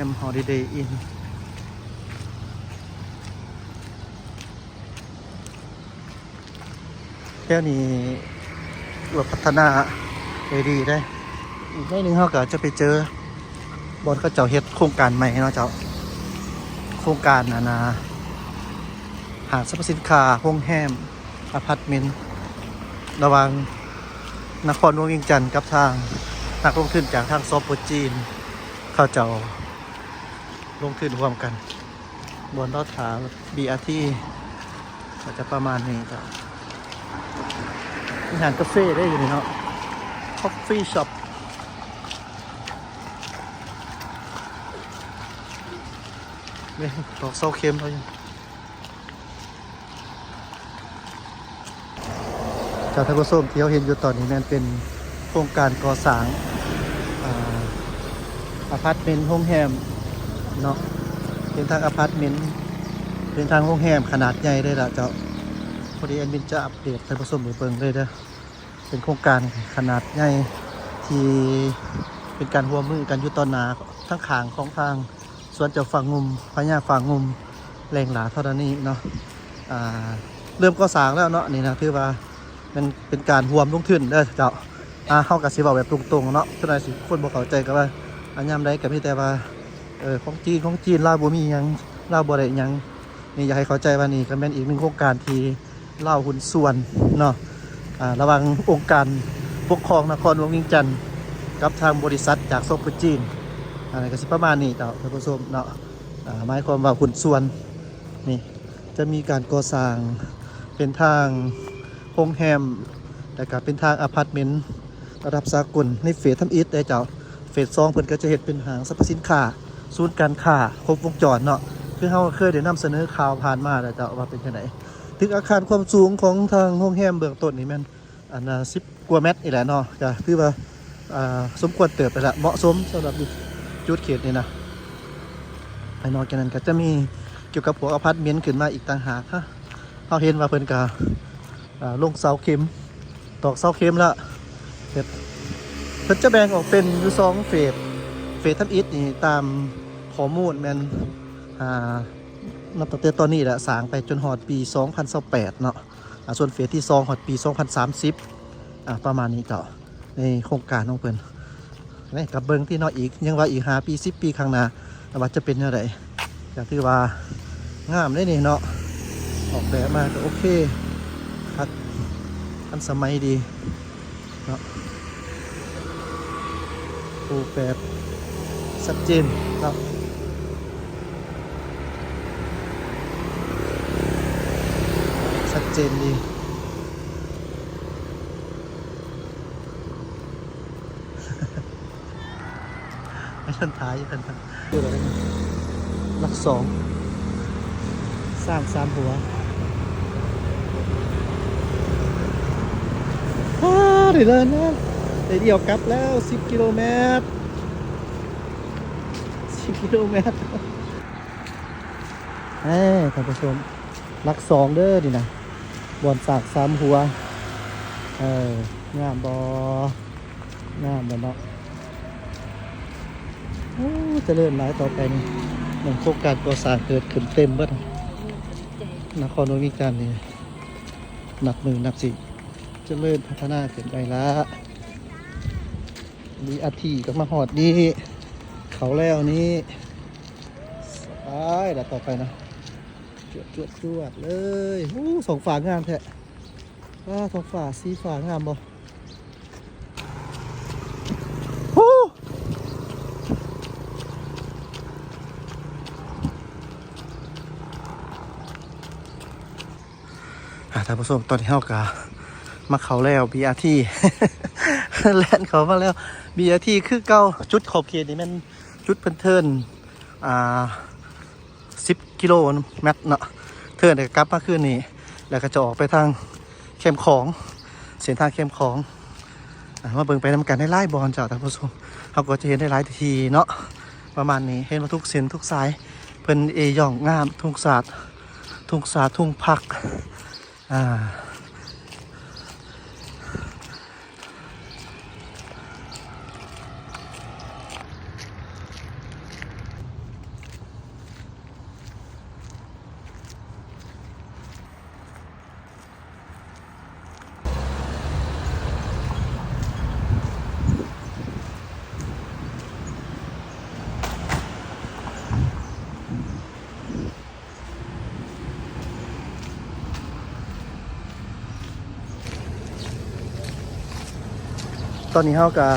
M Holiday Inn แค่นี้เราพัฒนาได้ดีได้อีกไม่นึงเขาก็จะไปเจอบอนเขาเจ้าเฮ็ดโครงการใหม่เนาะเจ้าโครงการห้างสรรพสินค้าโรงแรมอพาร์ตเมนต์ระหว่างนครหลวงเวียงจันทร์กับทางนักลงทุนจากทางซอฟต์จีนเขาเจ้าลงทุนร่วมกันบนรถถา BRT ก็จะประมาณนี้ครับมีอาหารกาแฟได้อยู่นี่เนาะ Coffee Shop เนี่ยดอกเซาเค็มเขาอยู่จากท่านผู้ชมที่เราเห็นอยู่ตอนนี้นั่นเป็นโครงการก่อสร้างอพาร์ตเมนต์โรงแรมเนาะเป็นทางอพาร์ตเมนต์เป็นทางโรงแรมขนาดใหญ่เลยล่ะเจ้าพอดีแอดมินจะอัปเดตท่านผู้ชมไปเบิ่งเลยเด้อเป็นโครงการขนาดใหญ่ที่เป็นการร่วมมือกันอยู่ตอนหนาทั้งขางของทางสวนเจ้าฝั่งงุมพญาฝั่งงุมแรงหลาเท่านี้เนาะเริ่มก่อสร้างแล้วเนาะนี่นะถือว่ามันเป็นการร่วมลงทุนเด้อเจ้าเข้ากับสิบอกแบบตรงๆเนาะเท่าไหร่สิคนบ่เข้าใจก็ว่าอันยามใดก็มีแต่ว่าของจีนลาวบ่มีหยังลาวบ่ได้หยังนี่อยากให้เข้าใจว่านี่ก็เป็นอีกหนึ่งโครงการที่ลาวหุ้นส่วนเนาะระหว่างองค์การปกครองนครหลวงเวียงจันทร์กับทางบริษัทจากซอฟต์จีนก็สิประมาณนี้เจ้าท่านผู้ชมเนาะหมายความว่าหุ้นส่วนนี่จะมีการก่อสร้างเป็นทางโรงแรมและก็เป็นทางอพาร์ตเมนต์ระดับสากลในเฟสทำอิฐได้เจ้าเฟส2เพิ่นก็จะเฮ็ดเป็นห้างสรรพสินค้าศูนย์การค้าครบวงจรเนาะคือเราเคยได้นำเสนอข่าวผ่านมาแล้วเจ้าว่าเป็นจังไดถึงอาคารความสูงของทางโรงแรมเบื้องต้นนี่แม่น10 กว่าเมตรนี่แหละเนาะก็คือว่าสมควรเติบไปละเหมาะสมสำหรับจุดเขตนี่นะภายนอกจากนั้นก็จะมีเกี่ยวกับพวกอพาร์ตเมนต์ขึ้นมาอีกต่างหากฮะเราเห็นว่าเพิ่นก็ลงเสาเข็มตอกเสาเข็มละเพิ่นจะแบ่งออกเป็นอยู่2เฟสทำอิฐนี่ตามข้อมูลแม่นนับตั้งแต่ตอนนี้แหละสร้างไปจนฮอดปี2028เนาะส่วนเฟสที่2ฮอดปี2030ประมาณนี้เจ้าในโครงการของเพิ่นนี่กับเบิ่งที่เนาะอีกยังว่าอีก5 ปี10 ปีข้างหน้าว่าจะเป็นจังไดก็ถือว่างามได้นี่เนาะออกแบบมาก็โอเคครับทันสมัยดีเนาะรูปแบบชัดเจนเนาะชัดเจนดีไม่ทันท้ายทันดูอะไรหลัก2สร้าง3 หัวเดี๋ยวเลยนะเดี๋ยวกลับแล้ว10 กิโลเมตรท่านผู้ชมหลัก2เด้อดินะบอนสาก3 หัวงามบเนาะจะเริ่มหลายต่อไปนี่มันโครงการก่อสร้างเกิดขึ้นเต็มเบิดนครหลวงเวียงจันทร์นี่นับ1 นับ 10จะเริ่มพัฒนาขึ้นไปละมีอาทิก็มาหอดนี่เขาแล้วนี่ไปเดี๋ยวต่อไปนะจวดเลยสองฝางามแท้สองฝาสีฝางามบ่ท่านผู้ชมตอนที่เรากะมาเขาแล้ว BRT แล่นเขามาแล้ว BRT คือเก่าจุดขอบเขตนี่มันจุดเทิร์น10 กิโลเมตรเนาะเทิร์นกลับมาคืนนี้แล้วก็จะออกไปทางเข้มของเส้นทางเข้มของมาเบิ่งไปนำกันได้ไล่บอลจากท่านผู้ชมเขาก็จะเห็นได้หลายทีเนาะประมาณนี้เห็นมาทุกเส้นทุกสายเพิ่นย่องงามทุ่งศาสตร์ทุ่งผัก ตอนนี้เฮากับ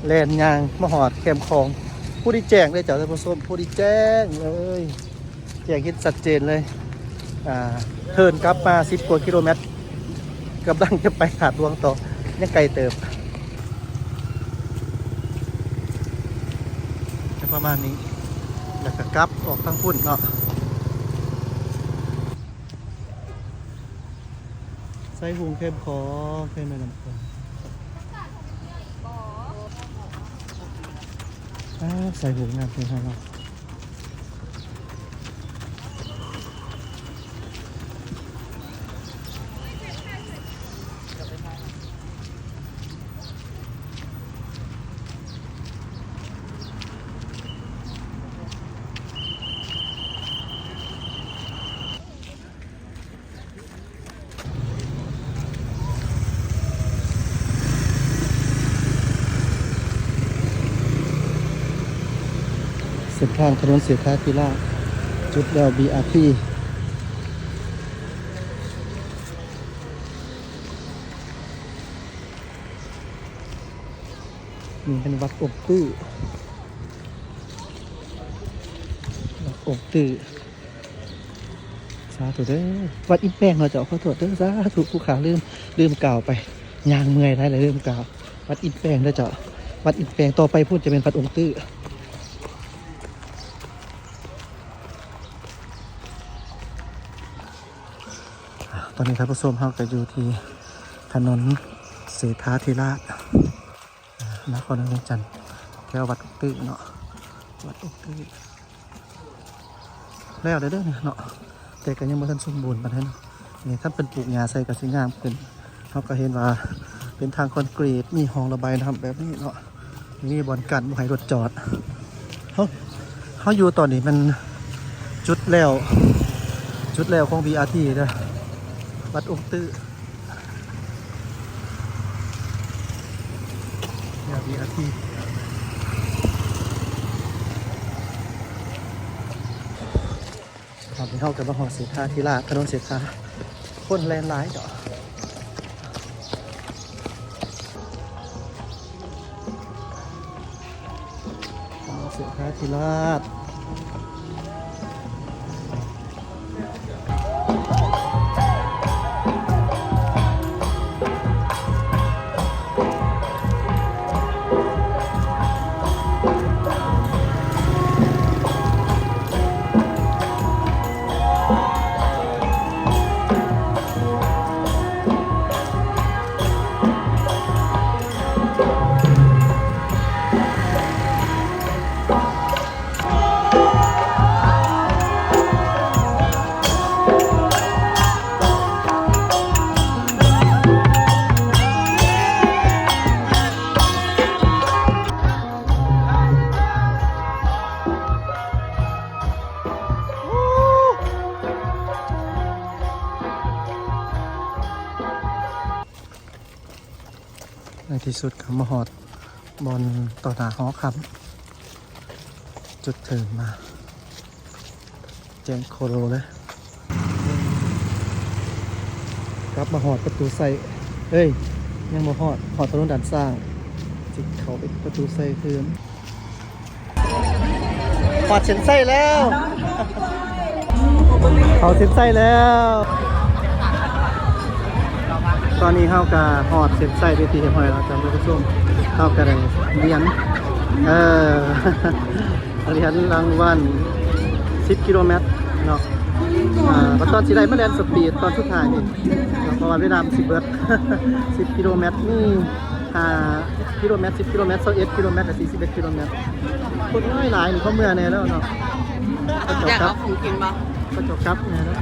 แลนยางมาหอดแคมป์ของผู้ที่แจ้งเลยจ้ะท่านผู้ชมผู้ที่แจ้งเลยแจ้งเห็นชัดเจนเลยเทิร์นกลับมา10 กว่ากิโลเมตรกำลังจะไปหาดหลวงต่อยังไกลเติบจะประมาณนี้แล้วก็กลับออกทางพุ่นเนาะใส่หุงเข้มขอเข้มในลำคอใส่หุงงามเลยครับเส้นทางถนนเสียท่าพิราจุดเดล BRT นี่เป็นวัดอกตื้อวัดอกตื้อสาธุเด้อวัดอินแป้งเราจะขอโทษเด้อสาธุผู้ขาลืมกล่าวไปยางเมื่อยได้เลยลืมกล่าววัดอินแป้งเราจะวัดอินแป้งต่อไปพูดจะเป็นวัดอกตื้อตอนนี้ท่านผู้ชมเราจะอยู่ที่ถนนเศรษฐาธิราชนครเวียงจันทร์แถววัดอกตื้อเนาะวัดอกตื้อแล้วเด้อเนี่ยเนาะแต่ก็ยังไม่ทันสมบูรณ์ปานใดเนาะนี่ท่านเป็นปลูกหญ้าใส่กับสีงามขึ้นเราก็เห็นว่าเป็นทางคอนกรีตมีห้องระบายน้ำแบบนี้เนาะมีบ่อนกั้นบ่ให้รถจอดเขาอยู่ตอนนี้มันจุดแล้วของ BRT เด้อวัดอกตื้อBRT ตอนนี้เข้ากับมหาเศรษฐาธิราชถนนเศรษฐาคนแลนหลายเจ้าถนนเศรษฐาธิราชในที่สุดกับมหอดบอลต่อหน้าหอคำจุดเถินมาแจ้งโคโรเลยกลับมาหอดประตูใส่ยังมาหอดถนนด่านสร้างจิกเขาไปประตูใส่คืนหอดเส้นไส้แล้วเขาเส้นไส้แล้วตอนนี้เข้ากับหอดเส้นไส้ไปตีเห็นหอยแล้วจำได้ก็ส้มเข้ากับอะไรเรียนเรียนรางวัล10 กิโลเมตรเนาะตอนที่ได้มาแลนสปีดตอนสุดท้ายนี่ประมาณเวลา10 เบิร์ด10 กิโลเมตรนี่5 กิโลเมตร10 กิโลเมตร21 กิโลเมตร41 กิโลเมตรคนน้อยหลายนี่เขาเมื่อเนี่ยแล้วเนาะอยากเอาของกินปะก็จบครับเนี่ยแล้ว